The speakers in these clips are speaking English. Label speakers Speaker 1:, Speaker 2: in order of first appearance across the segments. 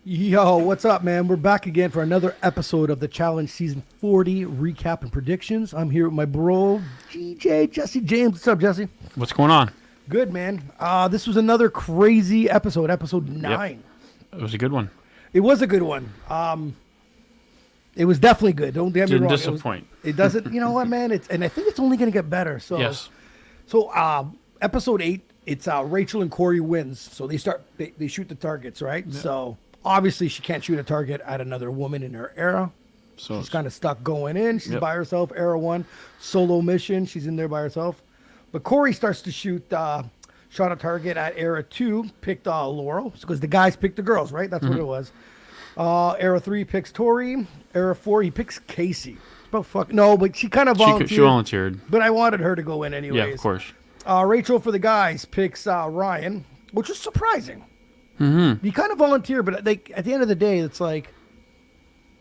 Speaker 1: Yo, what's up, man? We're back again for another episode of the Challenge Season 40 recap and predictions. I'm here with my bro, Jesse James. What's up, Jesse?
Speaker 2: What's going on?
Speaker 1: Good, man. This was another crazy episode 9.
Speaker 2: It was a good one.
Speaker 1: It was a good one. It was definitely good. Don't get me
Speaker 2: Didn't
Speaker 1: wrong.
Speaker 2: disappoint.
Speaker 1: It doesn't, you know what, man? And I think it's only going to get better. So,
Speaker 2: Yes.
Speaker 1: So, episode 8, it's Rachel and Corey wins. So they shoot the targets, right?
Speaker 2: Yeah.
Speaker 1: So obviously she can't shoot a target at another woman in her era.
Speaker 2: So
Speaker 1: She's kind of stuck going in. She's
Speaker 2: Yep.
Speaker 1: by herself. Era 1, solo mission. She's in there by herself. But Corey starts to shoot, shot a target at Era 2, picked Laurel. Because the guys picked the girls, right? That's what it was. Era 3 picks Tori. Era 4, he picks Casey. But she kind of volunteered.
Speaker 2: she volunteered.
Speaker 1: But I wanted her to go in anyways.
Speaker 2: Yeah, of course.
Speaker 1: Rachel for the guys picks Ryan, which is surprising. Mm-hmm. You kind of volunteer, but at the end of the day, it's like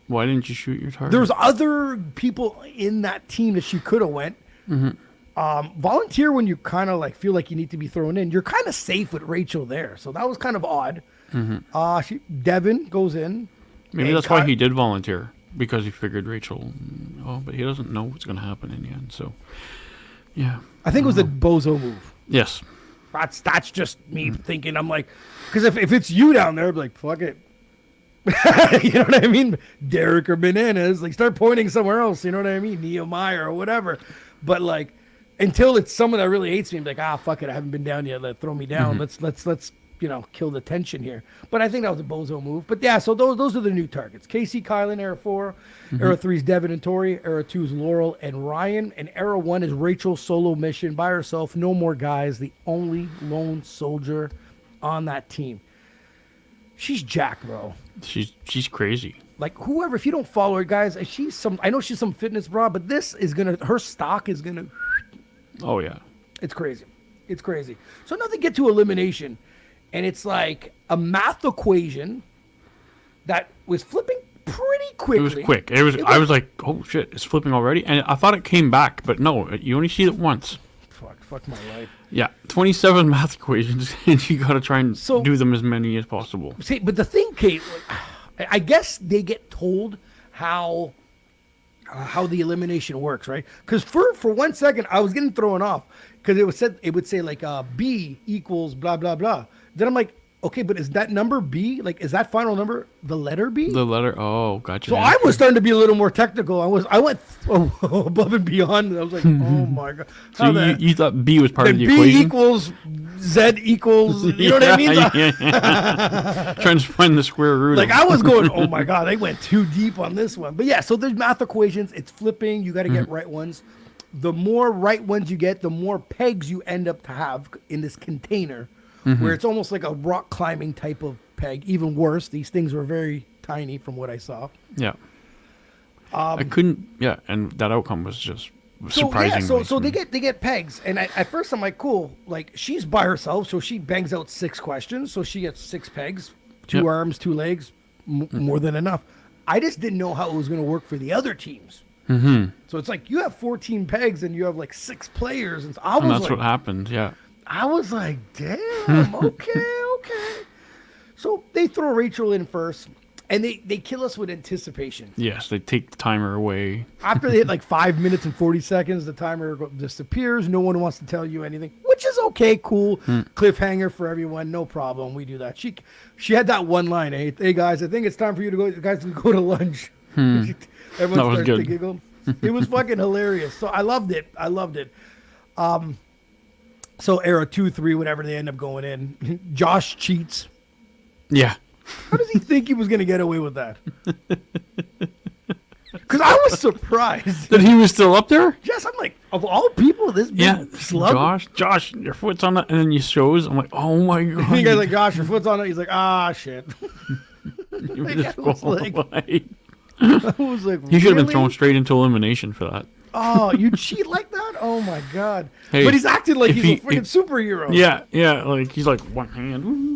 Speaker 2: Why didn't you shoot your target?
Speaker 1: there's other people in that team that she could have went. Mm-hmm. Volunteer when you kind of like feel like you need to be thrown in. You're kind of safe with Rachel there, so that was kind of odd. Mm-hmm. Devin goes in.
Speaker 2: Maybe that's why he did volunteer, because he figured Rachel. But he doesn't know what's going to happen in the end. So, yeah.
Speaker 1: I think it was a bozo move.
Speaker 2: Yes.
Speaker 1: That's just me thinking. I'm like, because if it's you down there, I'd be like, fuck it. You know what I mean? Derek or Bananas, like start pointing somewhere else. You know what I mean? Nehemiah or whatever. But like, until it's someone that really hates me, I'm like, fuck it. I haven't been down yet. Throw me down. Let's kill the tension here. But I think that was a bozo move. But yeah, so those are the new targets. Casey, Kylan, Era 4. Era 3 is Devin and Tori. Era 2 is Laurel and Ryan. And Era 1 is Rachel solo mission by herself. No more guys. The only lone soldier on that team. She's jacked, bro.
Speaker 2: She's crazy.
Speaker 1: Like whoever, if you don't follow her, guys, I know she's some fitness bra, but her stock is gonna.
Speaker 2: Oh yeah.
Speaker 1: It's crazy. It's crazy. So now they get to elimination, and it's like a math equation that was flipping pretty quickly.
Speaker 2: It was quick. I was like, oh shit, it's flipping already, and I thought it came back, but no, you only see it once.
Speaker 1: Fuck my life.
Speaker 2: Yeah, 27 math equations, and you got to try and do them as many as possible.
Speaker 1: See, but the thing, Kate, I guess they get told how the elimination works, right? Because for 1 second, I was getting thrown off because it would say like B equals blah blah blah. Then I'm like, okay, but is that number B? Like, is that final number the letter B?
Speaker 2: The letter. Oh, gotcha.
Speaker 1: So I was starting to be a little more technical. I went above and beyond. I was like, oh my god.
Speaker 2: So you thought B was part of the
Speaker 1: B
Speaker 2: equation?
Speaker 1: equals Z equals. You know what I mean?
Speaker 2: Yeah. Trying to find the square root.
Speaker 1: Like I was going, oh my god, they went too deep on this one. But yeah, so there's math equations. It's flipping. You got to get right ones. The more right ones you get, the more pegs you end up to have in this container, where it's almost like a rock climbing type of peg. Even worse, these things were very tiny from what I saw.
Speaker 2: Yeah. I couldn't. Yeah, and that outcome was just surprising.
Speaker 1: So they get pegs, and at first I'm like, cool. Like she's by herself, so she bangs out 6 questions, so she gets 6 pegs, 2 arms, 2 legs, more than enough. I just didn't know how it was going to work for the other teams. So it's like you have 14 pegs and you have like 6 players, and
Speaker 2: that's what happened. Yeah.
Speaker 1: I was like, damn, okay. So they throw Rachel in first, and they kill us with anticipation.
Speaker 2: Yes, they take the timer away.
Speaker 1: After they hit like 5 minutes and 40 seconds, the timer disappears. No one wants to tell you anything, which is okay, cool. Cliffhanger for everyone, no problem. We do that. She had that one line, hey guys, I think it's time for you to go. You guys can go to lunch. Everyone starts to giggle. It was fucking hilarious. So I loved it. So Era 2, 3, whatever, they end up going in. Josh cheats.
Speaker 2: Yeah.
Speaker 1: How does he think he was going to get away with that? Because I was surprised.
Speaker 2: That he was still up there?
Speaker 1: Yes, I'm like, of all people, this big slug.
Speaker 2: Josh, your foot's on it. And then he shows. I'm like, oh my God.
Speaker 1: And you guys like, Josh, your foot's on it. He's like, shit.
Speaker 2: You were disqualified.
Speaker 1: I was like,
Speaker 2: he should have been thrown straight into elimination for that.
Speaker 1: Oh, you cheat like that? Oh my God. Hey, but he's acting like he's a freaking superhero.
Speaker 2: Yeah. Like he's like one hand.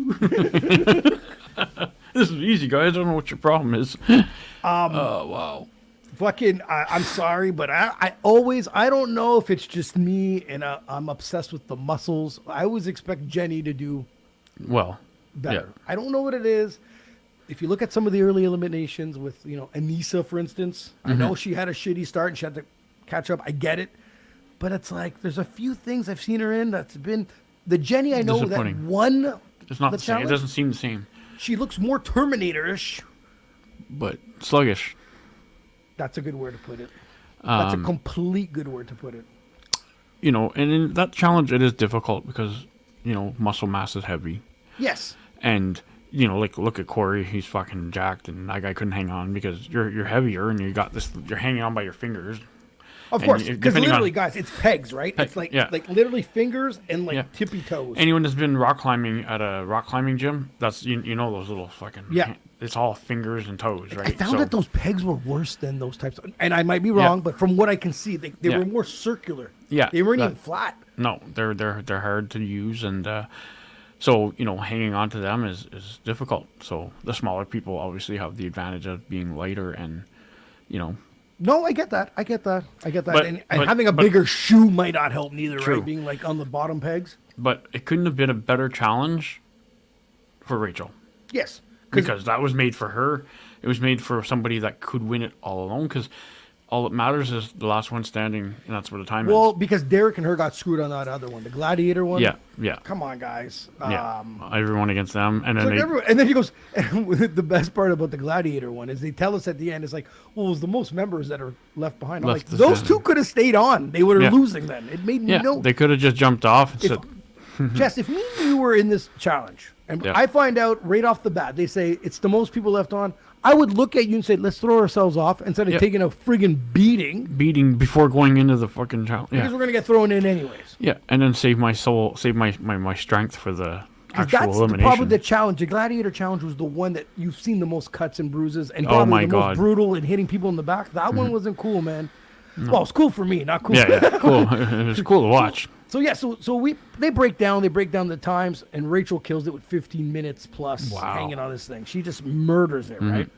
Speaker 2: This is easy, guys. I don't know what your problem is. Oh, wow.
Speaker 1: Fucking, I'm sorry, but I don't know if it's just me and I'm obsessed with the muscles. I always expect Jenny to do
Speaker 2: better.
Speaker 1: Yeah. I don't know what it is. if you look at some of the early eliminations with, Anissa, for instance, I know she had a shitty start and she had to catch up. I get it. But it's like, there's a few things I've seen her in that's been, the Jenny I know that won
Speaker 2: it's not
Speaker 1: the
Speaker 2: the same.
Speaker 1: challenge.
Speaker 2: It doesn't seem the same.
Speaker 1: She looks more Terminator-ish.
Speaker 2: But sluggish.
Speaker 1: That's a good word to put it. That's a complete good word to put it.
Speaker 2: And in that challenge, it is difficult because, muscle mass is heavy.
Speaker 1: Yes.
Speaker 2: And, look at Corey. He's fucking jacked, and that guy couldn't hang on because you're heavier and you're hanging on by your fingers.
Speaker 1: Of course, because literally, guys, it's pegs, right? It's like literally fingers and tippy toes.
Speaker 2: Anyone that's been rock climbing at a rock climbing gym, that's those little fucking it's all fingers and toes, right?
Speaker 1: I found that those pegs were worse than those types and I might be wrong, but from what I can see, they were more circular.
Speaker 2: Yeah,
Speaker 1: they weren't even flat.
Speaker 2: No, they're hard to use, and so hanging on to them is difficult. So the smaller people obviously have the advantage of being lighter and
Speaker 1: No, I get that.
Speaker 2: But
Speaker 1: and having a bigger shoe might not help neither,
Speaker 2: true.
Speaker 1: Right? Being like on the bottom pegs.
Speaker 2: But it couldn't have been a better challenge for Rachel.
Speaker 1: Yes.
Speaker 2: Because that was made for her. It was made for somebody that could win it all alone. Because all that matters is the last one standing, and that's where the time is.
Speaker 1: Well, because Derek and her got screwed on that other one, the gladiator one.
Speaker 2: Yeah.
Speaker 1: Come on, guys.
Speaker 2: Everyone against them, and then
Speaker 1: and then he goes. And the best part about the gladiator one is they tell us at the end, it's like, well, it was the most members that are left behind. I'm like, those two could have stayed on. They were losing then. It made no.
Speaker 2: They could have just jumped off and said.
Speaker 1: Jess, if me and you were in this challenge, and I find out right off the bat, they say it's the most people left on, I would look at you and say, let's throw ourselves off instead of taking a friggin' beating.
Speaker 2: Beating before going into the fucking challenge.
Speaker 1: Because we're going to get thrown in anyways.
Speaker 2: Yeah, and then save my soul, save my strength for the actual elimination.
Speaker 1: That's probably the challenge. The gladiator challenge was the one that you've seen the most cuts and bruises and
Speaker 2: probably
Speaker 1: most brutal and hitting people in the back. That one wasn't cool, man. No. Well, it's cool for me, not cool.
Speaker 2: Yeah, cool. It was cool to watch.
Speaker 1: So they break down the times, and Rachel kills it with 15 minutes plus hanging on this thing. She just murders it, right?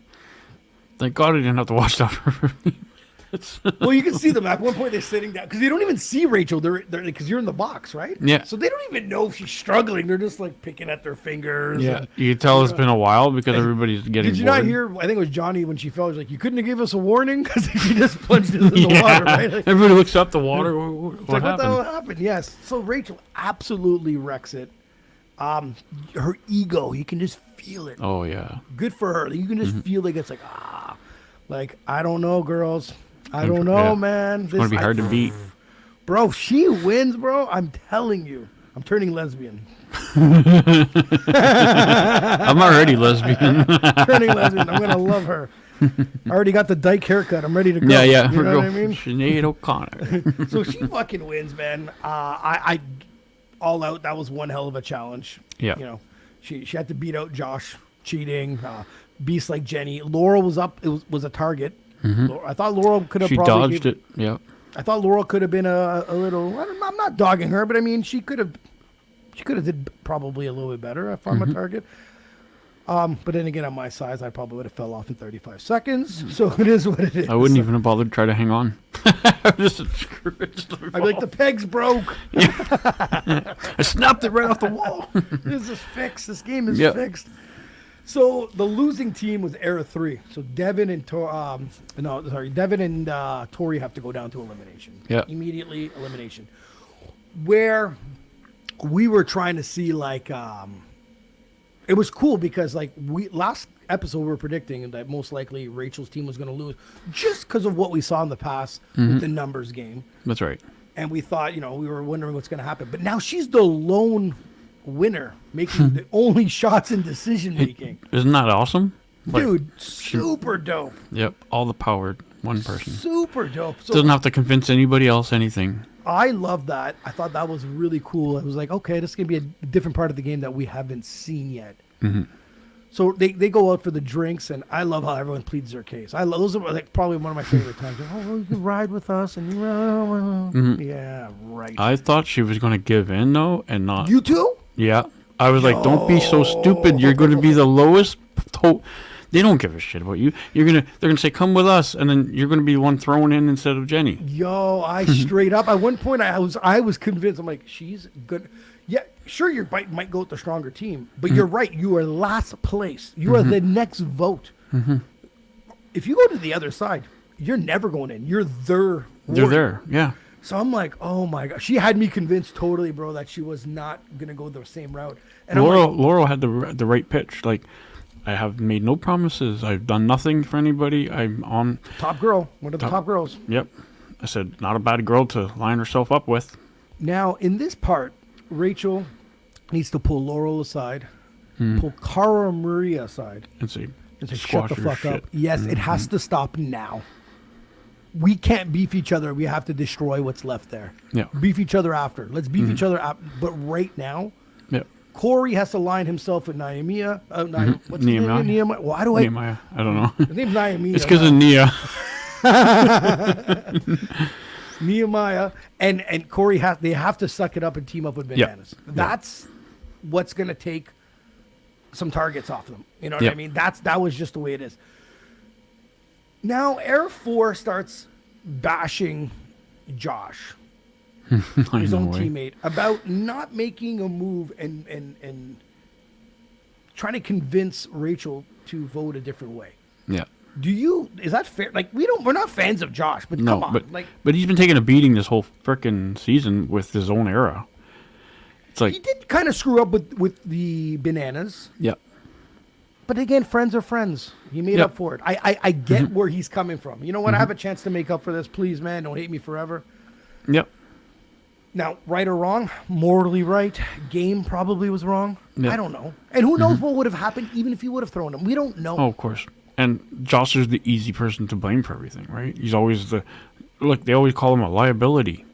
Speaker 2: Thank God I didn't have to watch that for me.
Speaker 1: Well, you can see them at one point. They're sitting down because they don't even see Rachel. They're because you're in the box, right?
Speaker 2: Yeah.
Speaker 1: So they don't even know if she's struggling. They're just like picking at their fingers.
Speaker 2: Yeah. You can tell it's been a while because everybody's getting.
Speaker 1: Did you
Speaker 2: bored.
Speaker 1: not hear? I think it was Johnny when she fell. He was like, "You couldn't have given us a warning because she just plunged into the water." Right? Like,
Speaker 2: everybody looks up the water. What happened?
Speaker 1: What the hell happened? Yes. So Rachel absolutely wrecks it. Her ego, you can just feel it.
Speaker 2: Oh yeah.
Speaker 1: Good for her. You can just feel like it's like I don't know, girls. I don't know, man.
Speaker 2: It's going to be hard to beat.
Speaker 1: Bro, she wins, bro. I'm telling you. I'm turning lesbian.
Speaker 2: I'm already lesbian.
Speaker 1: Turning lesbian. I'm going to love her. I already got the dyke haircut. I'm ready to go.
Speaker 2: Yeah.
Speaker 1: You know what I mean?
Speaker 2: Sinead O'Connor.
Speaker 1: So she fucking wins, man. I all out. That was one hell of a challenge.
Speaker 2: Yeah.
Speaker 1: She had to beat out Josh cheating. Beast like Jenny. Laurel was up. It was a target. I thought Laurel could have.
Speaker 2: She dodged it. Yeah.
Speaker 1: I thought Laurel could have been a little. I'm not dogging her, but I mean, she could have did probably a little bit better if I'm a target. But then again, on my size, I probably would have fell off in 35 seconds. So it is what it is.
Speaker 2: I wouldn't even have bothered to try to hang on. I'd be
Speaker 1: like, the pegs broke.
Speaker 2: I snapped it right off the wall.
Speaker 1: This is fixed. This game is fixed. So the losing team was Era 3. So Devin and Tori have to go down to elimination.
Speaker 2: Yeah.
Speaker 1: Immediately elimination. Where we were trying to see it was cool because last episode we were predicting that most likely Rachel's team was going to lose just because of what we saw in the past with the numbers game.
Speaker 2: That's right.
Speaker 1: And we thought, we were wondering what's going to happen. But now she's the lone winner, making the only shots in decision making.
Speaker 2: Isn't that awesome?
Speaker 1: Dude, super dope.
Speaker 2: Yep, all the power, one person.
Speaker 1: Super dope. So
Speaker 2: doesn't have to convince anybody else anything.
Speaker 1: I love that. I thought that was really cool. I was like, okay, this is going to be a different part of the game that we haven't seen yet. So they go out for the drinks, and I love how everyone pleads their case. Those are probably one of my favorite times. You can ride with us, and yeah, right.
Speaker 2: I thought she was going to give in though, and not.
Speaker 1: You too?
Speaker 2: Yeah, I was like, don't be so stupid. You're going to be the lowest. They don't give a shit about you. They're gonna say, come with us, and then you're gonna be the one thrown in instead of Jenny.
Speaker 1: Yo, I straight up at one point I was convinced. I'm like, she's good. Yeah, sure you might go with the stronger team, but you're right. You are last place. You are the next vote. If you go to the other side, you're never going in. You're their
Speaker 2: They're
Speaker 1: warrior.
Speaker 2: there. Yeah.
Speaker 1: So I'm like, oh my god, she had me convinced totally, bro, that she was not gonna go the same route. And I'm like,
Speaker 2: Laurel had the right pitch. Like, I have made no promises. I've done nothing for anybody. I'm on.
Speaker 1: top girl, one of the top girls.
Speaker 2: Yep. I said, not a bad girl to line herself up with.
Speaker 1: Now in this part, Rachel needs to pull Laurel aside, pull Cara Maria aside,
Speaker 2: And say,
Speaker 1: and say, shut
Speaker 2: squash
Speaker 1: the
Speaker 2: her
Speaker 1: fuck
Speaker 2: shit.
Speaker 1: up. Yes, it has to stop now. We can't beef each other. We have to destroy what's left there.
Speaker 2: Yeah.
Speaker 1: Beef each other after. Let's beef each other up. But right now,
Speaker 2: Yep.
Speaker 1: Corey has to line himself with Nehemiah. What's his
Speaker 2: Nehemiah.
Speaker 1: name? Nehemiah. Why do I?
Speaker 2: Nehemiah. I don't know.
Speaker 1: His name's Nehemiah.
Speaker 2: It's because of Nia.
Speaker 1: Nehemiah and Corey they have to suck it up and team up with Bananas. That's what's gonna take some targets off them. You know what I mean? That was just the way it is. Now Air 4 starts bashing Josh, his own teammate, about not making a move and trying to convince Rachel to vote a different way.
Speaker 2: Yeah.
Speaker 1: Is that fair? Like, we're not fans of Josh, but come on.
Speaker 2: But he's been taking a beating this whole frickin' season with his own era. It's like,
Speaker 1: he did kind of screw up with the Bananas.
Speaker 2: yeah.
Speaker 1: But again, friends are friends. He made up for it. I get where he's coming from. You know what? I have a chance to make up for this. Please, man, don't hate me forever.
Speaker 2: Yep.
Speaker 1: Now, right or wrong, morally right. Game probably was wrong.
Speaker 2: Yeah.
Speaker 1: I don't know. And who knows what would have happened even if he would have thrown him. We don't know.
Speaker 2: Oh, of course. And Josh is the easy person to blame for everything, right? He's always they always call him a liability.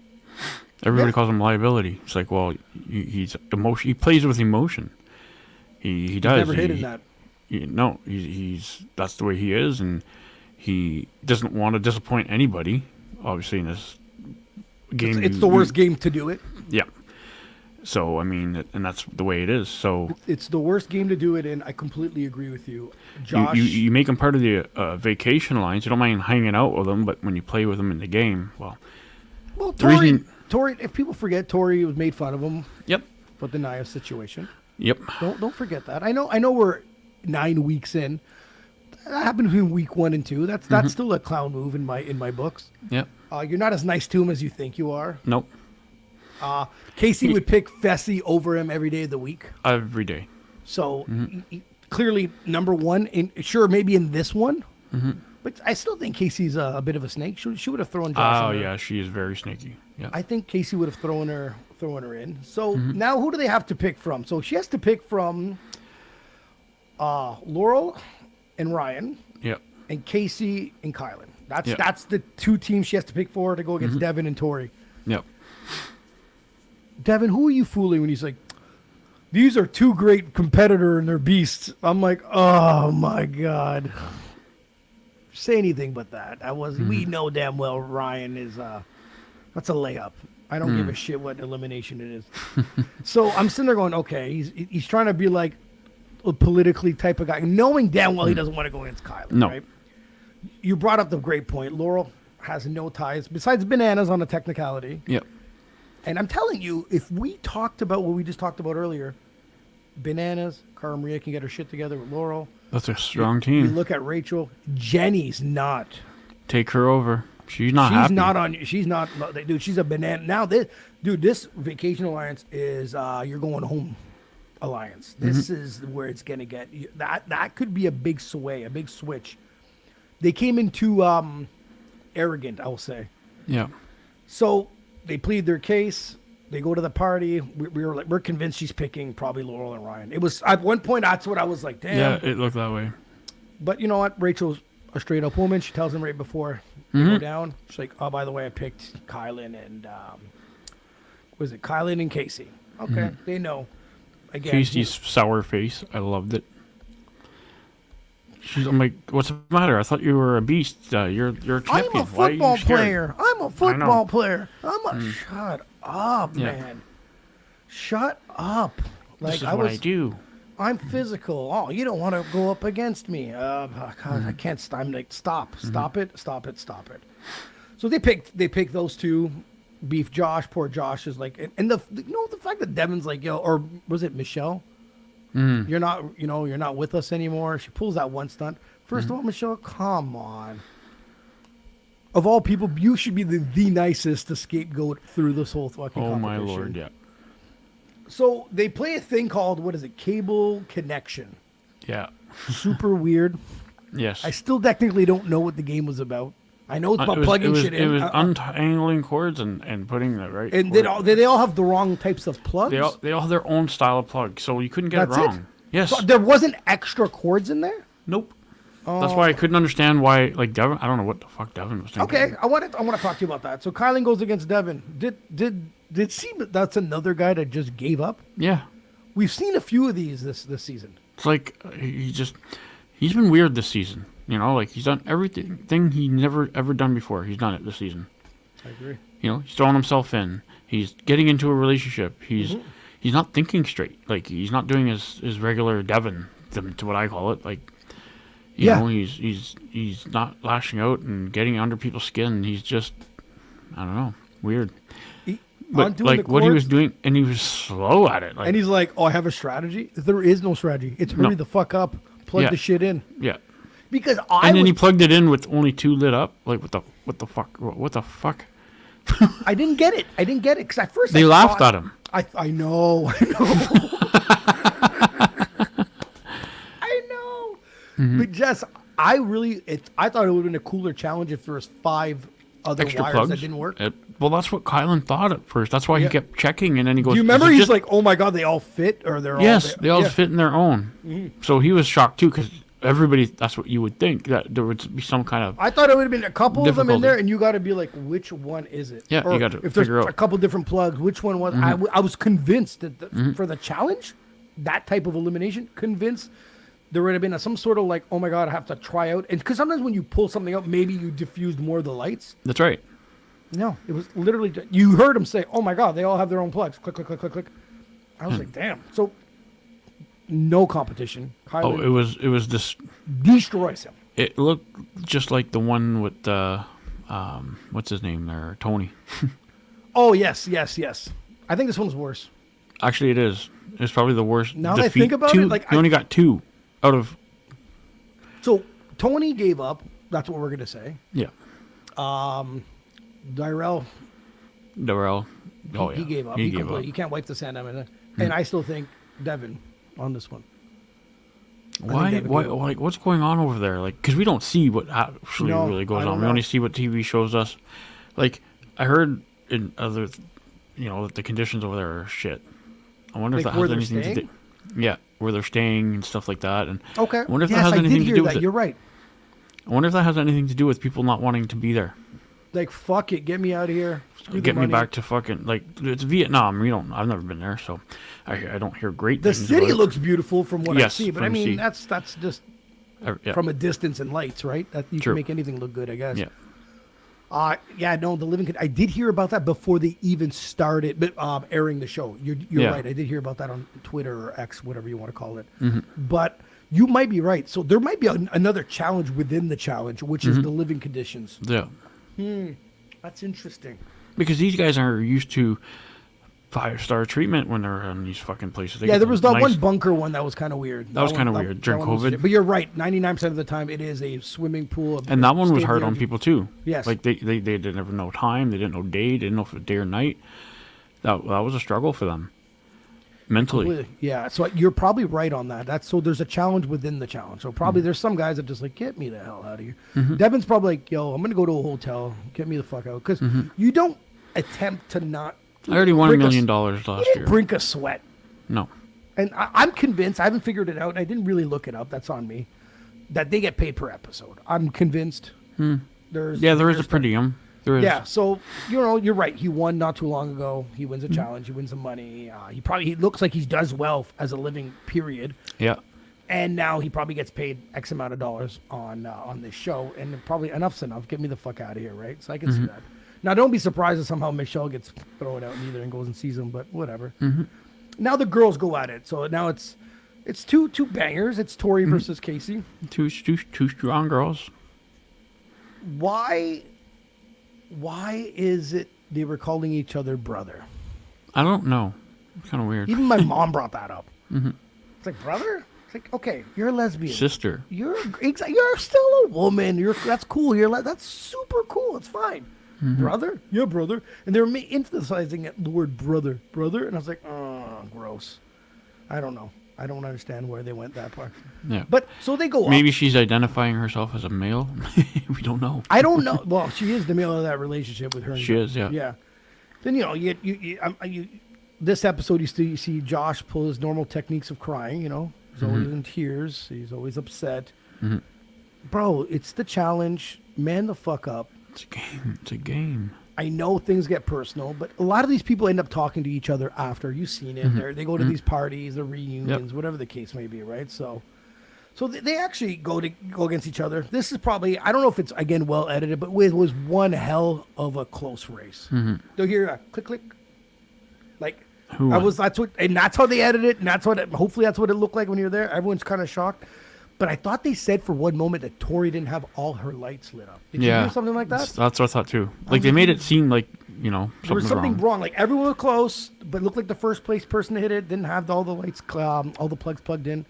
Speaker 2: Everybody calls him a liability. It's like, well, he's emotion. He plays with emotion. He does.
Speaker 1: Never hated that.
Speaker 2: No, he's that's the way he is, and he doesn't want to disappoint anybody. Obviously, in this game,
Speaker 1: It's the worst game to do it.
Speaker 2: Yeah. So I mean, and that's the way it is. So
Speaker 1: It's the worst game to do it in. I completely agree with you. Josh,
Speaker 2: you make him part of the Vacation Alliance. You don't mind hanging out with him, but when you play with him in the game, well,
Speaker 1: Tori, if people forget, Tori was made fun of him.
Speaker 2: Yep.
Speaker 1: But the Nia situation.
Speaker 2: Yep.
Speaker 1: Don't forget that. I know we're 9 weeks in. That happened between week 1 and 2. That's still a clown move in my books.
Speaker 2: Yep.
Speaker 1: You're not as nice to him as you think you are.
Speaker 2: Nope.
Speaker 1: Casey would pick Fessy over him every day of the week.
Speaker 2: Every day.
Speaker 1: So clearly number one. Maybe in this one, but I still think Casey's a bit of a snake. She would have thrown Josh.
Speaker 2: Oh
Speaker 1: in there.
Speaker 2: yeah, she is very sneaky. Yeah.
Speaker 1: I think Casey would have thrown her in. So now who do they have to pick from? So she has to pick from Laurel and Ryan.
Speaker 2: Yep.
Speaker 1: And Casey and Kylan. That's the two teams she has to pick for to go against Devin and Tori.
Speaker 2: Yep.
Speaker 1: Devin, who are you fooling when he's like, these are two great competitor and they're beasts? I'm like, oh my God. Say anything but that. We know damn well Ryan is that's a layup. I don't give a shit what elimination it is. So I'm sitting there going, okay, he's trying to be like a politically type of guy, knowing damn well he doesn't want to go against Kylan.
Speaker 2: No.
Speaker 1: Right? You brought up the great point. Laurel has no ties besides Bananas on a technicality.
Speaker 2: Yep.
Speaker 1: And I'm telling you, if we talked about what we just talked about earlier, Bananas, Cara Maria can get her shit together with Laurel.
Speaker 2: That's a strong
Speaker 1: You
Speaker 2: team.
Speaker 1: look at Rachel. Jenny's not.
Speaker 2: Take her over. She's not happy.
Speaker 1: She's not. Dude, she's a banana. Now, this Vacation Alliance is you're going home alliance. This is where it's going to get. That could be a big sway, a big switch. They came in too arrogant, I will say.
Speaker 2: Yeah.
Speaker 1: So they plead their case. They go to the party. We're convinced she's picking probably Laurel and Ryan. It was at one point that's what I was like, damn.
Speaker 2: Yeah, it looked that way.
Speaker 1: But you know what? Rachel's a straight up woman. She tells him right before they go down. She's like, oh, by the way, I picked Kylan and was it Kylan and Casey? Okay, they know. Again,
Speaker 2: Casey's sour face. I loved it. I'm like, what's the matter? I thought you were a beast. You're a champion.
Speaker 1: I'm a
Speaker 2: Why are you
Speaker 1: football
Speaker 2: scared?
Speaker 1: player. I'm a football player. Shut up, man. Shut up.
Speaker 2: This is what I do.
Speaker 1: I'm physical. Oh, you don't want to go up against me. God, I can't. I'm like, stop it. So they picked those two. beef Josh. Poor Josh is like, and the fact that Devin's like, yo, or was it Michelle? You're not, you're not with us anymore. She pulls that one stunt. First of all, Michelle, come on. Of all people, you should be the nicest to scapegoat through this whole fucking
Speaker 2: Oh my
Speaker 1: competition.
Speaker 2: lord, yeah.
Speaker 1: So they play a thing called, what is it? Cable connection.
Speaker 2: Yeah.
Speaker 1: Super weird.
Speaker 2: Yes.
Speaker 1: I still technically don't know what the game was about. I know it's about plugging shit in.
Speaker 2: It was untangling cords and putting the right.
Speaker 1: And
Speaker 2: cord.
Speaker 1: they all have the wrong types of plugs.
Speaker 2: They all have their own style of plug, so you couldn't get
Speaker 1: That's
Speaker 2: it wrong. Yes.
Speaker 1: So there wasn't extra cords in there.
Speaker 2: Nope. That's why I couldn't understand why, like, Devin. I don't know what the fuck Devin was thinking.
Speaker 1: Okay, I want to talk to you about that. So Kylan goes against Devin. Did see that's another guy that just gave up?
Speaker 2: Yeah.
Speaker 1: We've seen a few of these this season.
Speaker 2: It's like he's been weird this season. Like he's done everything he never ever done before. He's done it this season.
Speaker 1: I agree.
Speaker 2: He's throwing himself in. He's getting into a relationship. He's not thinking straight. Like he's not doing his regular Devin, to what I call it. Like, you know, he's not lashing out and getting under people's skin. He's just, I don't know, weird. But like what he was doing, and he was slow at it. Like,
Speaker 1: and he's like, "Oh, I have a strategy." There is no strategy. It's hurry the fuck up, plug the shit in.
Speaker 2: Yeah.
Speaker 1: Because
Speaker 2: then he plugged it in with only 2 lit up. Like what the fuck?
Speaker 1: I didn't get it. Because at first
Speaker 2: they laughed at him.
Speaker 1: I know. I know. But Jess, I thought it would have been a cooler challenge if there was 5 other
Speaker 2: Extra
Speaker 1: wires
Speaker 2: plugs
Speaker 1: that didn't work.
Speaker 2: Well, that's what Kylan thought at first. That's why he kept checking, and then he goes.
Speaker 1: Do you remember? He's like, "Oh my god, they all fit, or they're
Speaker 2: yes,
Speaker 1: all."
Speaker 2: They all fit in their own. So he was shocked too, because everybody. That's what you would think, that there would be some kind of.
Speaker 1: I thought it would have been a couple of them in
Speaker 2: difficulty.
Speaker 1: there, and you got to be like, which one is it?
Speaker 2: Yeah,
Speaker 1: or
Speaker 2: you got to
Speaker 1: if there's
Speaker 2: figure out.
Speaker 1: a couple different plugs, which one was? I was convinced that for the challenge, that type of elimination, convinced there would have been some sort of like, oh my god, I have to try out, and because sometimes when you pull something out, maybe you diffused more of the lights.
Speaker 2: That's right.
Speaker 1: No, it was literally you heard him say, "Oh my god, they all have their own plugs." Click, click, click, click, click. I was like, "Damn!" So no competition. Kylan
Speaker 2: It was this.
Speaker 1: destroys him.
Speaker 2: It looked just like the one with what's his name there, Tony.
Speaker 1: Oh yes. I think this one's worse.
Speaker 2: Actually, it is. It's probably the worst.
Speaker 1: Now that I
Speaker 2: defeat.
Speaker 1: think about
Speaker 2: 2,
Speaker 1: it, like
Speaker 2: he only got 2 out of.
Speaker 1: So Tony gave up. That's what we're gonna say.
Speaker 2: Yeah.
Speaker 1: Darrell,
Speaker 2: Darrell. Oh yeah.
Speaker 1: he gave up.
Speaker 2: He gave up.
Speaker 1: You can't wipe the sand out of it. And I still think Devin on this one.
Speaker 2: Why? Like, what's going on over there? Like, because we don't see what actually really goes on. We only see what TV shows us. Like, I heard in other, that the conditions over there are shit. I wonder if that has anything to do. Yeah, where they're staying and stuff like that. And
Speaker 1: okay.
Speaker 2: I wonder if that has anything to do with it.
Speaker 1: You're right.
Speaker 2: I wonder if that has anything to do with people not wanting to be there.
Speaker 1: Like, fuck it, get me out of here.
Speaker 2: Get me back to fucking, like, it's Vietnam. I've never been there, so I don't hear great things.
Speaker 1: The city
Speaker 2: about
Speaker 1: looks beautiful from what I see, but I mean,
Speaker 2: sea.
Speaker 1: that's just from a distance and lights, right? That you can make anything look good, I guess.
Speaker 2: Yeah.
Speaker 1: The living. I did hear about that before they even started airing the show. You're right. I did hear about that on Twitter or X, whatever you want to call it. But you might be right. So there might be another challenge within the challenge, which is the living conditions.
Speaker 2: Yeah.
Speaker 1: That's interesting.
Speaker 2: Because these guys are used to 5-star treatment when they're in these fucking places.
Speaker 1: There was that one bunker one that was kind of weird.
Speaker 2: That was kind of weird during COVID.
Speaker 1: But you're right. 99% of the time, it is a swimming pool.
Speaker 2: And that one was hard on people too.
Speaker 1: Yes.
Speaker 2: Like they didn't ever know time. They didn't know day. They didn't know if it was day or night. That was a struggle for them. Mentally.
Speaker 1: Completely. Yeah. So you're probably right on that. So there's a challenge within the challenge. So probably there's some guys that just like, get me the hell out of here. Devin's probably like, yo, I'm going to go to a hotel. Get me the fuck out. Because you don't attempt to not.
Speaker 2: I already won $1 million last year.
Speaker 1: Brink a sweat.
Speaker 2: No.
Speaker 1: And I'm convinced, I haven't figured it out, and I didn't really look it up, that's on me, that they get paid per episode. I'm convinced.
Speaker 2: There is a per diem. There is.
Speaker 1: Yeah, so, you're right. He won not too long ago. He wins a challenge. He wins some money. He looks like he does well as a living, period.
Speaker 2: Yeah.
Speaker 1: And now he probably gets paid X amount of dollars on this show, and probably enough's enough. Get me the fuck out of here, right? So I can see that. Now, don't be surprised if somehow Michelle gets thrown out either and goes and sees him, but whatever. Now the girls go at it. So now it's two bangers. It's Tori versus Casey.
Speaker 2: Two strong girls.
Speaker 1: Why is it they were calling each other brother.
Speaker 2: I don't know. It's kind of weird.
Speaker 1: Even my mom brought that up. It's like, brother? It's like, okay, you're a lesbian.
Speaker 2: Sister.
Speaker 1: You're still a woman. That's cool. That's super cool. It's fine. Brother? Yeah, brother. And they were emphasizing the word brother. And I was like, oh, gross. I don't know. I don't understand where they went that far.
Speaker 2: Yeah.
Speaker 1: But so they go
Speaker 2: Maybe
Speaker 1: up.
Speaker 2: she's identifying herself as a male. We don't know.
Speaker 1: I don't know. Well, she is the male of that relationship with her. And
Speaker 2: She is, yeah.
Speaker 1: Yeah. Then, you this episode, you see Josh pull his normal techniques of crying, He's always in tears. He's always upset. Bro, it's the challenge. Man the fuck up.
Speaker 2: It's a game. It's a game.
Speaker 1: I know things get personal, but a lot of these people end up talking to each other after. You've seen it. They go to these parties, the reunions, whatever the case may be, right? So they actually go against each other. This is probably, I don't know if it's, again, well edited, but it was one hell of a close race. They'll hear a click, click. Like, that's how they edited it, and hopefully that's what it looked like when you're there. Everyone's kind of shocked. But I thought they said for one moment that Tori didn't have all her lights lit up. Did you hear something like that?
Speaker 2: That's what I thought too. Like they made it seem like,
Speaker 1: there was something wrong. Like everyone was close, but it looked like the first place person to hit it didn't have all the lights, all the plugs plugged in.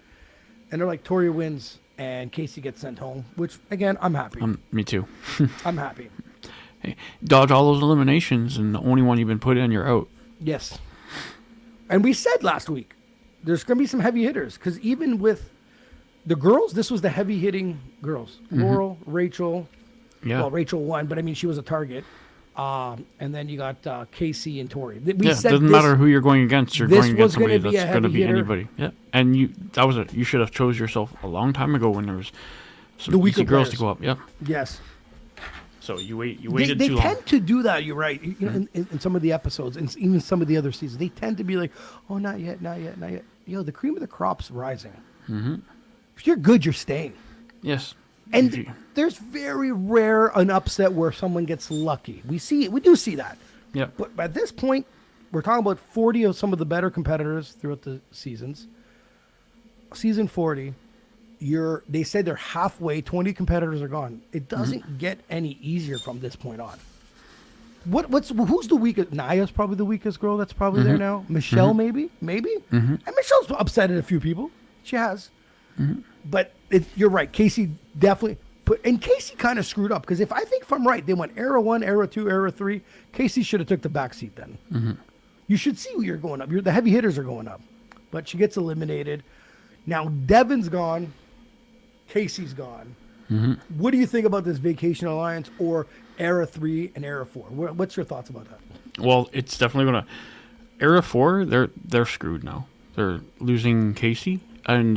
Speaker 1: And they're like, Tori wins and Casey gets sent home, which again, I'm happy.
Speaker 2: Me too.
Speaker 1: I'm happy.
Speaker 2: Hey, dodge all those eliminations and the only one you've been put in, you're out.
Speaker 1: Yes. And we said last week, there's going to be some heavy hitters because even with the girls, this was the heavy-hitting girls. Laurel, Rachel.
Speaker 2: Yeah.
Speaker 1: Well, Rachel won, but I mean, she was a target. And then you got Casey and Tori.
Speaker 2: It doesn't matter who you're going against. You're going against somebody that's going to be anybody. Yeah, and you should have chose yourself a long time ago when there was some easy girls to go up. Yeah.
Speaker 1: Yes.
Speaker 2: So you waited too long.
Speaker 1: They tend to do that. You're right. In some of the episodes, and even some of the other seasons, they tend to be like, "Oh, not yet, not yet, not yet." The cream of the crop's rising. If you're good, you're staying.
Speaker 2: Yes.
Speaker 1: And there's very rare an upset where someone gets lucky. We do see that.
Speaker 2: Yeah.
Speaker 1: But at this point, we're talking about 40 of some of the better competitors throughout the seasons. Season 40, they said they're halfway, 20 competitors are gone. It doesn't get any easier from this point on. Who's the weakest? Naya's probably the weakest girl that's probably there now. Michelle, maybe. And Michelle's upset at a few people. She has. But you're right. Casey definitely and Casey kind of screwed up because if I'm right, they went era 1, era 2, era 3. Casey should have took the back seat then. You should see who you're going up. The heavy hitters are going up. But she gets eliminated. Now Devin's gone. Casey's gone. What do you think about this Vacation Alliance or era 3 and era 4? What's your thoughts about that?
Speaker 2: Well, it's definitely going to era 4. They're screwed now. They're losing Casey and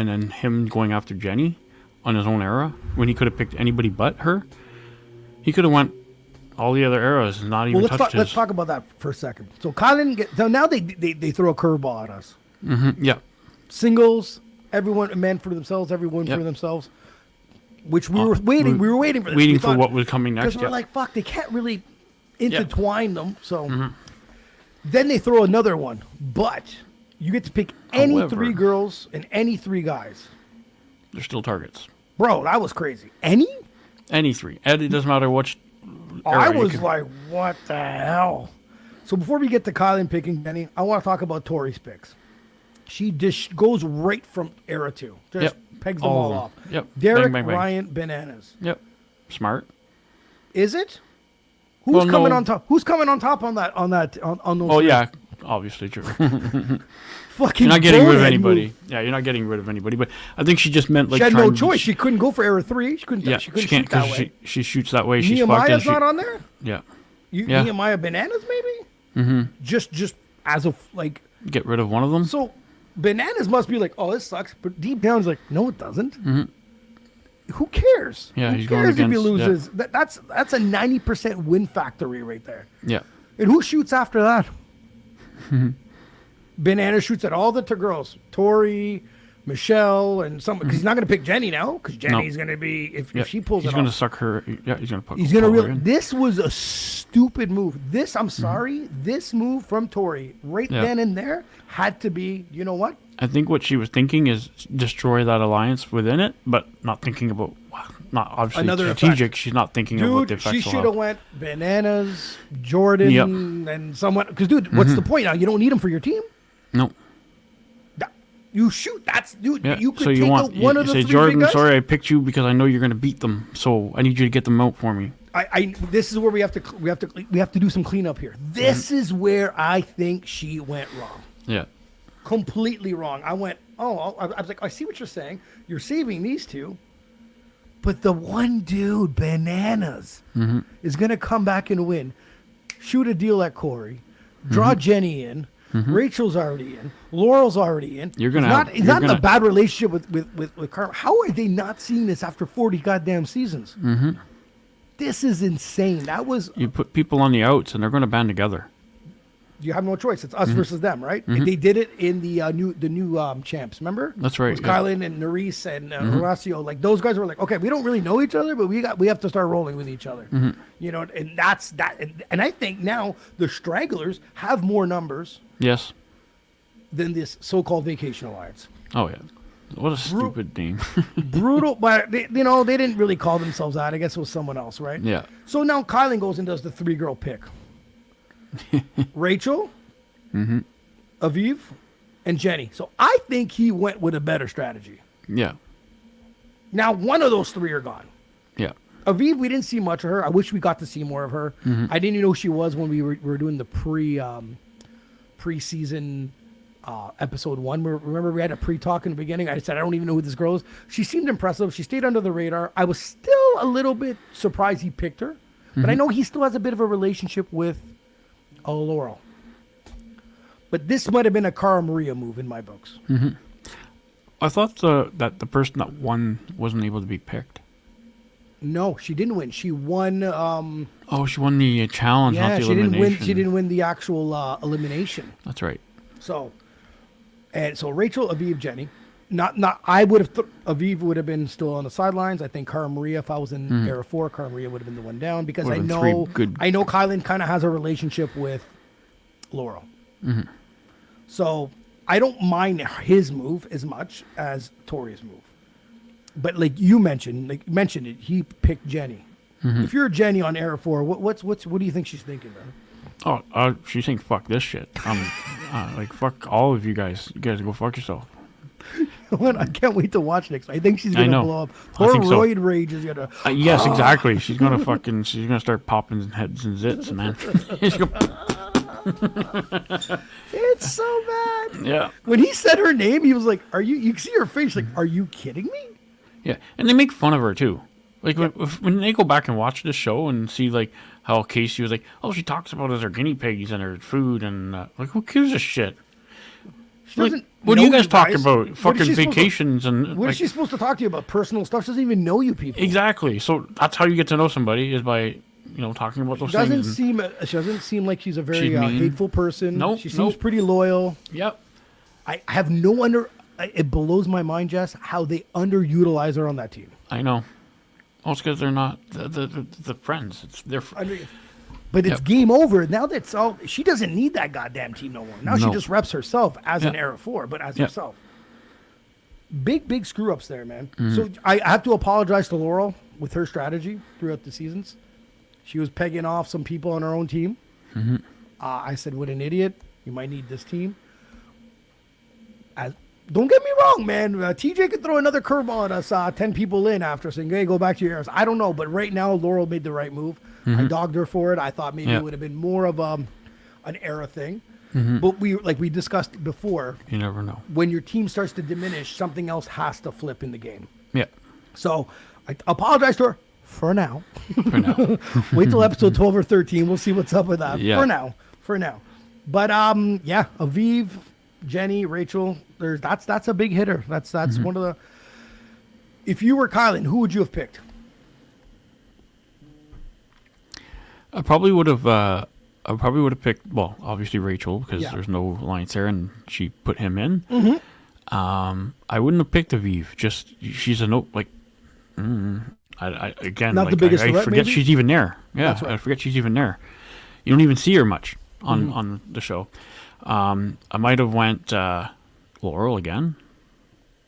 Speaker 2: then him going after Jenny on his own era when he could have picked anybody but her. He could have went all the other eras and not even touched his.
Speaker 1: Let's talk about that for a second. So now they throw a curveball at us.
Speaker 2: Yeah.
Speaker 1: Singles, everyone men for themselves, everyone for themselves. Which we were waiting. We were waiting for this.
Speaker 2: Waiting for what was coming next.
Speaker 1: Because we're like, fuck, they can't really intertwine them. So then they throw another one, but. You get to pick any 3 girls and any 3 guys.
Speaker 2: They're still targets.
Speaker 1: Bro, that was crazy. Any
Speaker 2: 3. And it doesn't matter which.
Speaker 1: I was like, what the hell? So before we get to Kylan picking Jenny, I want to talk about Tori's picks. She just goes right from era 2. Just pegs them all off.
Speaker 2: Yep.
Speaker 1: Derek,
Speaker 2: bang, bang, bang.
Speaker 1: Ryan, Bananas.
Speaker 2: Yep. Smart.
Speaker 1: Is it? Who's coming on top? Who's coming on top on those?
Speaker 2: Oh, yeah. Obviously true.
Speaker 1: Fucking
Speaker 2: you're not getting rid of anybody.
Speaker 1: Move.
Speaker 2: Yeah, you're not getting rid of anybody. But I think she just meant like
Speaker 1: she had no choice. She couldn't go for era 3. She couldn't.
Speaker 2: Yeah,
Speaker 1: she couldn't shoot that way.
Speaker 2: She shoots that way. She's
Speaker 1: Nehemiah's not on there.
Speaker 2: Yeah.
Speaker 1: Nehemiah Bananas maybe. Just as a like.
Speaker 2: Get rid of one of them.
Speaker 1: So Bananas must be like, oh, this sucks. But deep down, he's like, no, it doesn't. Who cares?
Speaker 2: Yeah,
Speaker 1: who
Speaker 2: he's
Speaker 1: cares
Speaker 2: going
Speaker 1: if he
Speaker 2: against,
Speaker 1: loses? That's a 90% win factory right there.
Speaker 2: Yeah.
Speaker 1: And who shoots after that? Banana shoots at all the girls, Tori, Michelle, and some because he's not going to pick Jenny now because Jenny's going to be if she pulls it off.
Speaker 2: He's going to suck her. Yeah, he's going to put.
Speaker 1: He's going to This was a stupid move. I'm sorry. This move from Tori right then and there had to be. You know what?
Speaker 2: I think what she was thinking is destroy that alliance within it, but not thinking about not obviously
Speaker 1: Another
Speaker 2: strategic.
Speaker 1: effect.
Speaker 2: She's not thinking of what the
Speaker 1: Dude,
Speaker 2: effects
Speaker 1: she
Speaker 2: will
Speaker 1: should
Speaker 2: have.
Speaker 1: have went Bananas, Jordan,
Speaker 2: Yep.
Speaker 1: and someone. Because, dude, what's the point now? You don't need them for your team.
Speaker 2: No.
Speaker 1: You shoot. That's dude.
Speaker 2: Yeah.
Speaker 1: You could
Speaker 2: so you
Speaker 1: take
Speaker 2: want
Speaker 1: out one
Speaker 2: you
Speaker 1: of the
Speaker 2: say,
Speaker 1: three
Speaker 2: Jordan,
Speaker 1: big guys.
Speaker 2: sorry I picked you because I know you're going to beat them. So I need you to get them out for me.
Speaker 1: This is where we have to do some cleanup here. This is where I think she went wrong.
Speaker 2: Yeah.
Speaker 1: Completely wrong. I went, I was like, I see what you're saying. You're saving these two, but the one dude, Bananas, is gonna come back and win. Shoot a deal at Corey, draw Jenny in. Rachel's already in. Laurel's already in.
Speaker 2: You're gonna
Speaker 1: He's not in a bad relationship with Carmen. How are they not seeing this after 40 goddamn seasons? This is insane. That was.
Speaker 2: You put people on the outs and they're going to band together.
Speaker 1: You have no choice. It's us versus them, right? And they did it in the new champs. Remember?
Speaker 2: That's right,
Speaker 1: It was
Speaker 2: yeah.
Speaker 1: Kylan and Nerys and Horacio. Like those guys were like, okay, we don't really know each other, but we have to start rolling with each other. You know, and that's that. And I think now the stragglers have more numbers
Speaker 2: Yes.
Speaker 1: than this so-called vacation alliance.
Speaker 2: Oh yeah. What a stupid name.
Speaker 1: Brutal, but they didn't really call themselves that. I guess it was someone else, right?
Speaker 2: Yeah.
Speaker 1: So now Kylan goes and does the 3-girl pick. Rachel, Aviv, and Jenny. So I think he went with a better strategy.
Speaker 2: Yeah.
Speaker 1: Now one of those three are gone.
Speaker 2: Yeah.
Speaker 1: Aviv, we didn't see much of her. I wish we got to see more of her. I didn't even know who she was when we were doing the preseason episode 1. Remember we had a pre-talk in the beginning. I said I don't even know who this girl is. She seemed impressive. She stayed under the radar. I was still a little bit surprised he picked her, but I know he still has a bit of a relationship with Laurel. But this might have been a Cara Maria move in my books.
Speaker 2: I thought that the person that won wasn't able to be picked.
Speaker 1: No, she didn't win. She won.
Speaker 2: Oh, she won the challenge, not the
Speaker 1: she didn't
Speaker 2: elimination.
Speaker 1: win. She didn't win the actual elimination.
Speaker 2: That's right.
Speaker 1: So Rachel, Aviv, Jenny. Not. I would have. Aviv would have been still on the sidelines. I think Cara Maria, if I was in Era 4, Cara Maria would have been the one down because
Speaker 2: Would
Speaker 1: I
Speaker 2: have been
Speaker 1: know.
Speaker 2: three good-
Speaker 1: I know Kylan kind of has a relationship with Laurel. So I don't mind his move as much as Tori's move. But like you mentioned it, he picked Jenny. If you're Jenny on Era 4, what do you think she's thinking, man?
Speaker 2: Oh, she's saying fuck this shit. Like fuck all of you guys. You guys go fuck yourself.
Speaker 1: I can't wait to watch next. I think she's
Speaker 2: I
Speaker 1: gonna
Speaker 2: know.
Speaker 1: blow up.
Speaker 2: I
Speaker 1: Her
Speaker 2: think so.
Speaker 1: roid rage is gonna.
Speaker 2: Yes, exactly. She's gonna she's gonna start popping heads and zits, man. She's gonna-
Speaker 1: It's so bad.
Speaker 2: yeah.
Speaker 1: When he said her name, he was like, "Are you?" You can see her face, like, "Are you kidding me?"
Speaker 2: Yeah, and they make fun of her too. Like when they go back and watch the show and see like how Casey was like, oh, she talks about as her guinea pigs and her food and like who gives a shit?
Speaker 1: She
Speaker 2: Like,
Speaker 1: doesn't.
Speaker 2: what do
Speaker 1: know
Speaker 2: you guys talk about?
Speaker 1: What is
Speaker 2: Fucking
Speaker 1: she supposed to-
Speaker 2: vacations and
Speaker 1: What
Speaker 2: like,
Speaker 1: is she supposed to talk to you about? Personal stuff. She doesn't even know you people.
Speaker 2: exactly. So that's how you get to know somebody is by talking about those
Speaker 1: Doesn't
Speaker 2: things.
Speaker 1: she doesn't seem like she's a very
Speaker 2: She's mean.
Speaker 1: hateful person.
Speaker 2: Nope,
Speaker 1: She seems
Speaker 2: nope.
Speaker 1: pretty loyal.
Speaker 2: Yep.
Speaker 1: I have no it blows my mind, Jess, how they underutilize her on that team.
Speaker 2: I know. Oh, it's because they're not the friends. It's their
Speaker 1: But it's
Speaker 2: Yep.
Speaker 1: game over. Now that's all. She doesn't need that goddamn team no more. Now she
Speaker 2: No.
Speaker 1: just reps herself as an
Speaker 2: Yeah.
Speaker 1: Era 4, but as
Speaker 2: Yeah.
Speaker 1: herself. Big screw ups there, man.
Speaker 2: Mm-hmm.
Speaker 1: So I have to apologize to Laurel with her strategy throughout the seasons. She was pegging off some people on her own team.
Speaker 2: Mm-hmm.
Speaker 1: I said, "What an idiot! You might need this team." Don't get me wrong, man. TJ could throw another curveball at us, 10 people in after saying, hey, go back to your areas. I don't know, but right now, Laurel made the right move. I dogged her for it. I thought maybe
Speaker 2: Yeah.
Speaker 1: it would have been more of an era thing. But we discussed before,
Speaker 2: You never know.
Speaker 1: when your team starts to diminish, something else has to flip in the game.
Speaker 2: Yeah.
Speaker 1: So I apologize to her for now.
Speaker 2: For now.
Speaker 1: Wait till episode 12 or 13. We'll see what's up with that.
Speaker 2: Yeah.
Speaker 1: For now. But yeah, Aviv, Jenny, Rachel, that's a big hitter. That's one of the. If you were Kylan, who would you have picked?
Speaker 2: I probably would have picked, well, obviously Rachel because
Speaker 1: Yeah.
Speaker 2: there's no alliance there, and she put him in. I wouldn't have picked Aviv. Just she's a note like. I again,
Speaker 1: Not the
Speaker 2: like,
Speaker 1: biggest
Speaker 2: I
Speaker 1: threat,
Speaker 2: forget
Speaker 1: maybe?
Speaker 2: she's even there. Yeah,
Speaker 1: That's right.
Speaker 2: I forget she's even there. You don't even see her much on the show. I might have went Laurel again.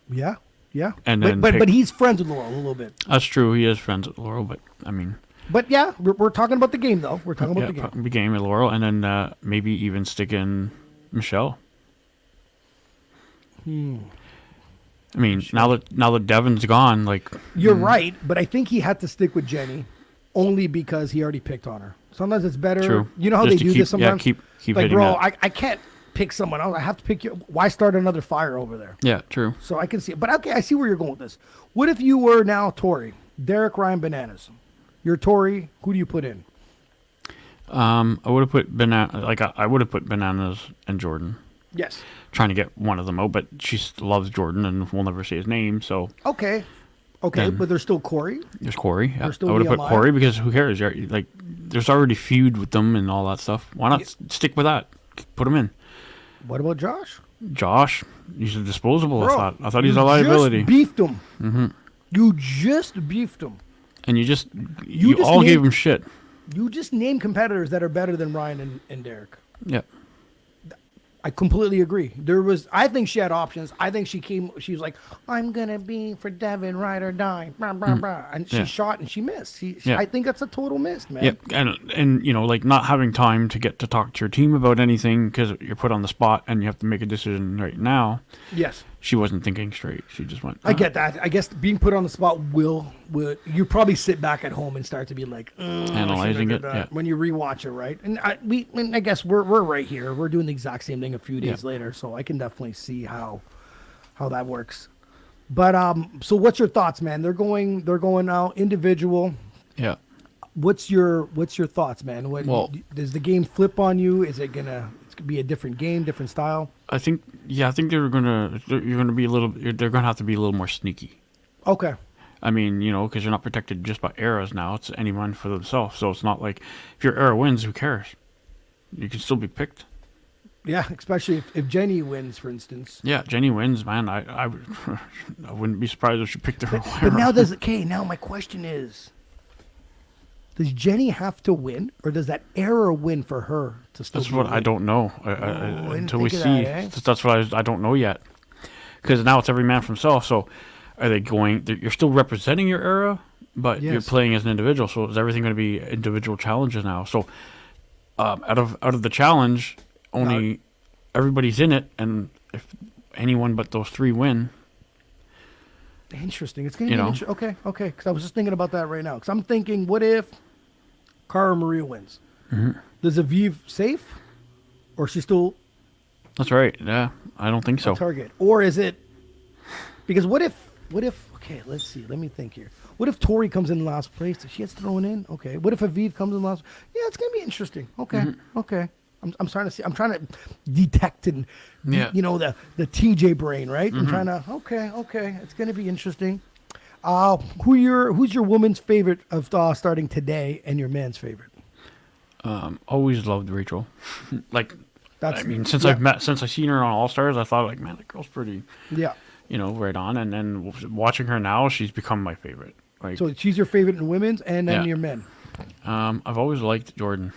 Speaker 1: Yeah, yeah.
Speaker 2: And
Speaker 1: but
Speaker 2: then
Speaker 1: but he's friends with Laurel a little bit.
Speaker 2: That's true. He is friends with Laurel, but I mean.
Speaker 1: But yeah, we're talking about the game though. We're talking about the game.
Speaker 2: The game with Laurel, and then maybe even stick in Michelle. I mean, now that Devin's gone, like
Speaker 1: you're right, but I think he had to stick with Jenny, only because he already picked on her. Sometimes it's better.
Speaker 2: True.
Speaker 1: You know how
Speaker 2: Just
Speaker 1: they
Speaker 2: to
Speaker 1: do this sometimes.
Speaker 2: Yeah, keep
Speaker 1: like,
Speaker 2: hitting
Speaker 1: bro,
Speaker 2: that.
Speaker 1: I can't pick someone else. I have to pick you. Why start another fire over there?
Speaker 2: Yeah, true.
Speaker 1: So I can see it. But okay, I see where you're going with this. What if you were now Tori, Derek, Ryan, Bananas? You're Tori. Who do you put in?
Speaker 2: I would have put I would have put Bananas and Jordan.
Speaker 1: Yes.
Speaker 2: Trying to get one of them out, but she loves Jordan and will never say his name. So
Speaker 1: okay,
Speaker 2: Then-
Speaker 1: but there's still Corey.
Speaker 2: there's Corey. Yeah.
Speaker 1: There's still
Speaker 2: I would have put
Speaker 1: Nehemiah.
Speaker 2: Corey because who cares? Like, there's already feud with them and all that stuff. Why not stick with that? Put him in.
Speaker 1: What about Josh?
Speaker 2: Josh, he's a disposable.
Speaker 1: Bro,
Speaker 2: I thought he's a
Speaker 1: you
Speaker 2: liability.
Speaker 1: Just beefed him. Mm-hmm. You just beefed him.
Speaker 2: And you
Speaker 1: just
Speaker 2: all gave
Speaker 1: named-
Speaker 2: him shit.
Speaker 1: You just named competitors that are better than Ryan and Derek.
Speaker 2: Yeah.
Speaker 1: I completely agree. I think she had options. I think she was like, I'm going to be for Devin, ride or die. Blah, blah, blah. And she shot and she missed. I think that's a total miss, man.
Speaker 2: Yep, and like not having time to get to talk to your team about anything because you're put on the spot and you have to make a decision right now.
Speaker 1: Yes.
Speaker 2: She wasn't thinking straight. She just went.
Speaker 1: I get that. I guess being put on the spot will you probably sit back at home and start to be like
Speaker 2: analyzing it
Speaker 1: when you rewatch it, right? And I guess we're right here. We're doing the exact same thing a few days later, so I can definitely see how that works. But so what's your thoughts, man? They're going now individual.
Speaker 2: Yeah.
Speaker 1: What's your thoughts, man? Does the game flip on you? Is it gonna be a different game, different style?
Speaker 2: I think you're gonna have to be a little more sneaky.
Speaker 1: Okay.
Speaker 2: I mean, because you're not protected just by eras now. It's anyone for themselves. So it's not like if your era wins, who cares? You can still be picked.
Speaker 1: Yeah, especially if Jenny wins, for instance.
Speaker 2: Yeah, Jenny wins, man. I wouldn't be surprised if she picked her.
Speaker 1: But now my question is, does Jenny have to win, or does that era win for her to still?
Speaker 2: That's what I don't know until we see.
Speaker 1: That, eh?
Speaker 2: That's what I don't know yet, because now it's every man for himself. So, are they going? You're still representing your era, but you're playing as an individual. So, is everything going to be individual challenges now? So, out of the challenge, only everybody's in it, and if anyone but those three win.
Speaker 1: Interesting. It's going to be interesting. Okay. Because I was just thinking about that right now. Because I'm thinking, what if Cara Maria wins? Mm-hmm. Does Aviv safe, or she still?
Speaker 2: That's right. Yeah, I don't think so.
Speaker 1: Target, or is it? Because what if? Okay, let's see. Let me think here. What if Tori comes in last place? She gets thrown in. Okay. What if Aviv comes in last? Yeah, it's going to be interesting. Okay. Mm-hmm. Okay. I'm trying to see. I'm trying to detect and the TJ brain, right? Mm-hmm. I'm trying to. Okay. It's going to be interesting. Who's your woman's favorite of starting today, and your man's favorite?
Speaker 2: Always loved Rachel. Since I seen her on All Stars, I thought like, man, that girl's pretty.
Speaker 1: Yeah.
Speaker 2: Right on. And then watching her now, she's become my favorite. Like,
Speaker 1: so she's your favorite in women's, and then your men.
Speaker 2: I've always liked Jordan.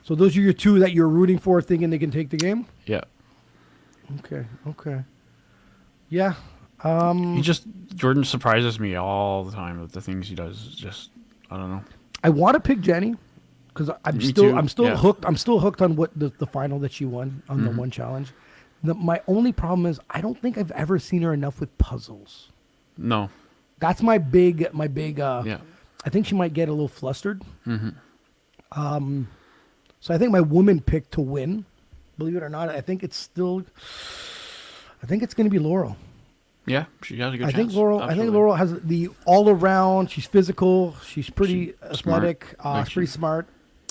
Speaker 1: So those are your two that you're rooting for, thinking they can take the game?
Speaker 2: Yeah.
Speaker 1: Okay. Yeah.
Speaker 2: Jordan surprises me all the time with the things he does. Just, I don't know.
Speaker 1: I want to pick Jenny because I'm still hooked. I'm still hooked on what the final that she won on the one challenge. My only problem is I don't think I've ever seen her enough with puzzles.
Speaker 2: No.
Speaker 1: That's my big. I think she might get a little flustered. Mm-hmm. So I think my woman pick to win, believe it or not, I think it's going to be Laurel.
Speaker 2: Yeah, she has a good chance.
Speaker 1: I think Laurel has the all around. She's physical. She's pretty athletic. She's pretty smart.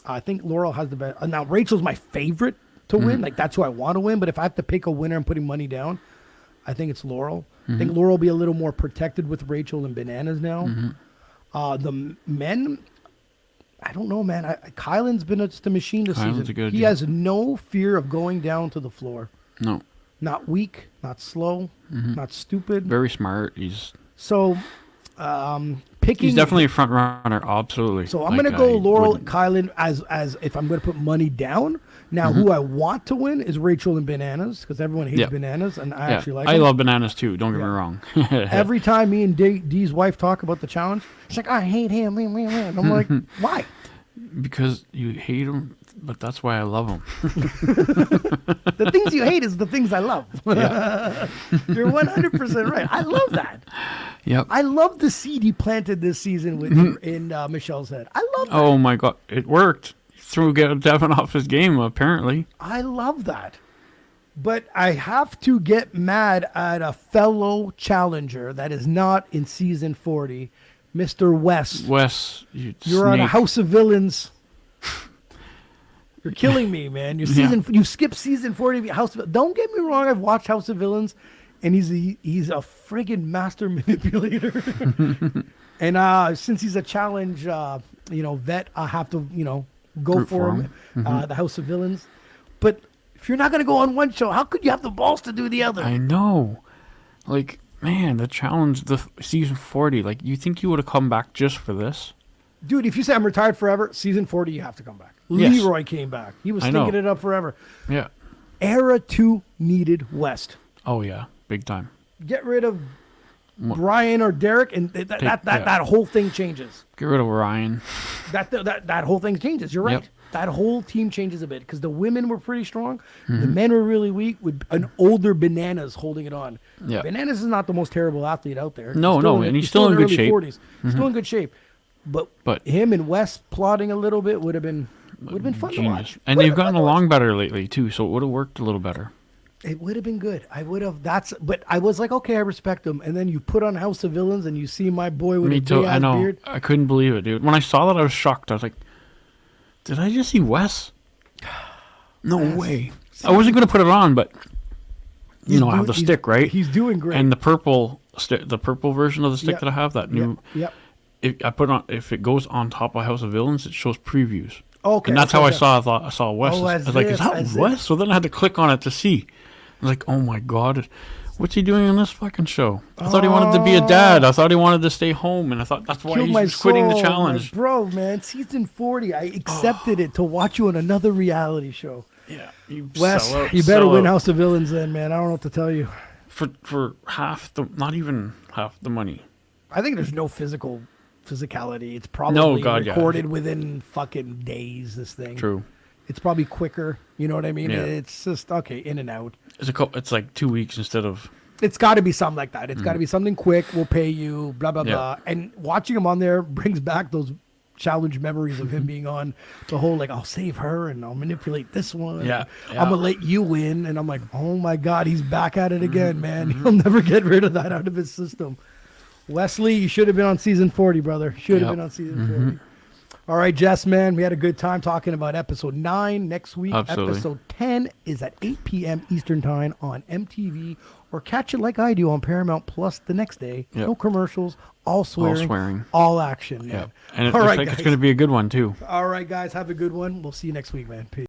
Speaker 1: I think Laurel has the best. Now Rachel's my favorite to win. Like that's who I want to win. But if I have to pick a winner and putting money down, I think it's Laurel. I think Laurel will be a little more protected with Rachel and Bananas now. The men, I don't know, man. Kylan's been just a machine this season. He has no fear of going down to the floor.
Speaker 2: No.
Speaker 1: Not weak, not slow, not stupid.
Speaker 2: Very smart. Picking.
Speaker 1: He's
Speaker 2: definitely a front runner, absolutely.
Speaker 1: So I'm going to go Laurel, Kylan as if I'm going to put money down. Now, who I want to win is Rachel and Bananas, because everyone hates
Speaker 2: Yeah.
Speaker 1: Bananas, and I
Speaker 2: Yeah,
Speaker 1: actually like
Speaker 2: I
Speaker 1: them.
Speaker 2: love bananas too. Don't get me
Speaker 1: Yeah.
Speaker 2: wrong.
Speaker 1: Every time me and Dee's wife talk about the challenge, she's like, I hate him. And I'm like, why?
Speaker 2: Because you hate them, but that's why I love them.
Speaker 1: The things you hate is the things I love.
Speaker 2: Yeah.
Speaker 1: You're 100% right. I love that.
Speaker 2: Yep.
Speaker 1: I love the seed he planted this season in Michelle's head. I love that.
Speaker 2: Oh my God, it worked. Threw Devin off his game apparently.
Speaker 1: I love that. But I have to get mad at a fellow challenger that is not in season 40, Mr. West.
Speaker 2: Wes,
Speaker 1: You're on a House of Villains. You're killing me, man. You're you skipped season 40 House of. Don't get me wrong, I've watched House of Villains, and he's a friggin' master manipulator. And since he's a challenge vet, I have to, go
Speaker 2: Root
Speaker 1: for
Speaker 2: for
Speaker 1: him.
Speaker 2: him.
Speaker 1: The House of Villains. But if you're not gonna go on one show, how could you have the balls to do the other?
Speaker 2: I know. Like, man, the challenge, the season 40, like, you think you would have come back just for this?
Speaker 1: Dude, if you say I'm retired forever, season 40, you have to come back.
Speaker 2: Yes.
Speaker 1: Leroy came back. He was
Speaker 2: I know.
Speaker 1: stinking it up forever.
Speaker 2: Yeah.
Speaker 1: Era 2 needed West.
Speaker 2: Oh, yeah. Big time.
Speaker 1: Get rid of
Speaker 2: What-
Speaker 1: Brian or Derek, and that whole thing changes.
Speaker 2: Get rid of Ryan.
Speaker 1: That whole thing changes. You're right.
Speaker 2: Yep.
Speaker 1: That whole team changes a bit because the women were pretty strong. The men were really weak with an older Bananas holding it on.
Speaker 2: Yeah.
Speaker 1: Bananas is not the most terrible athlete out there.
Speaker 2: No, and he's still in good
Speaker 1: early
Speaker 2: shape.
Speaker 1: 40s. He's still in good shape. But him and West plotting a little bit would have been fun to watch.
Speaker 2: And they've gotten along better lately, too, so it would have worked a little better.
Speaker 1: It would have been good. But I was like, okay, I respect him. And then you put on House of Villains and you see my boy with
Speaker 2: Me
Speaker 1: a
Speaker 2: too.
Speaker 1: big
Speaker 2: I
Speaker 1: ass
Speaker 2: know.
Speaker 1: beard.
Speaker 2: I couldn't believe it, dude. When I saw that, I was shocked. I was like, did I just see Wes? No way. I wasn't going to put it on, but, I have the stick, right?
Speaker 1: He's doing great.
Speaker 2: And the purple version of the stick
Speaker 1: Yep.
Speaker 2: that I have, that new.
Speaker 1: Yep.
Speaker 2: If it goes on top of House of Villains, it shows previews.
Speaker 1: Okay.
Speaker 2: And that's how I saw Wes.
Speaker 1: Oh,
Speaker 2: I
Speaker 1: that's
Speaker 2: was like, is
Speaker 1: it,
Speaker 2: that
Speaker 1: that's it.
Speaker 2: Wes? So then I had to click on it to see. I was like, oh my God, what's he doing in this fucking show? I thought he wanted to be a dad. I thought he wanted to stay home, and I thought that's why
Speaker 1: Killed
Speaker 2: he
Speaker 1: my
Speaker 2: was quitting the
Speaker 1: soul,
Speaker 2: challenge.
Speaker 1: bro, man. Season 40, I accepted it to watch you on another reality show.
Speaker 2: Yeah, you
Speaker 1: Wes,
Speaker 2: sell out,
Speaker 1: you better
Speaker 2: sell
Speaker 1: win
Speaker 2: out.
Speaker 1: House of Villains then, man. I don't know what to tell you.
Speaker 2: for not even half the money.
Speaker 1: I think there's no physicality. It's probably
Speaker 2: God, yeah.
Speaker 1: recorded within fucking days, this thing.
Speaker 2: True.
Speaker 1: It's probably quicker. You know what I mean?
Speaker 2: Yeah.
Speaker 1: It's just, okay, in and out.
Speaker 2: It's like 2 weeks instead of.
Speaker 1: It's got to be something like that. It's got to be something quick. We'll pay you, blah, blah,
Speaker 2: Yeah.
Speaker 1: blah. And watching him on there brings back those challenge memories of him being on the whole, like, I'll save her and I'll manipulate this one.
Speaker 2: Yeah,
Speaker 1: and
Speaker 2: yeah.
Speaker 1: I'm going to let you win. And I'm like, oh my God, he's back at it again, man. He'll never get rid of that out of his system. Wesley, you should have been on season 40, brother. Should have
Speaker 2: Yep.
Speaker 1: been on season 40. All right, Jess, man, we had a good time talking about episode 9 next week.
Speaker 2: Absolutely.
Speaker 1: Episode 10 is at 8 p.m. Eastern Time on MTV, or catch it like I do on Paramount Plus the next day.
Speaker 2: Yep.
Speaker 1: No commercials, all swearing, all action, man.
Speaker 2: Yeah, and it
Speaker 1: All
Speaker 2: looks
Speaker 1: right,
Speaker 2: like it's
Speaker 1: guys.
Speaker 2: going to be a good one too.
Speaker 1: All right, guys, have a good one. We'll see you next week, man. Peace.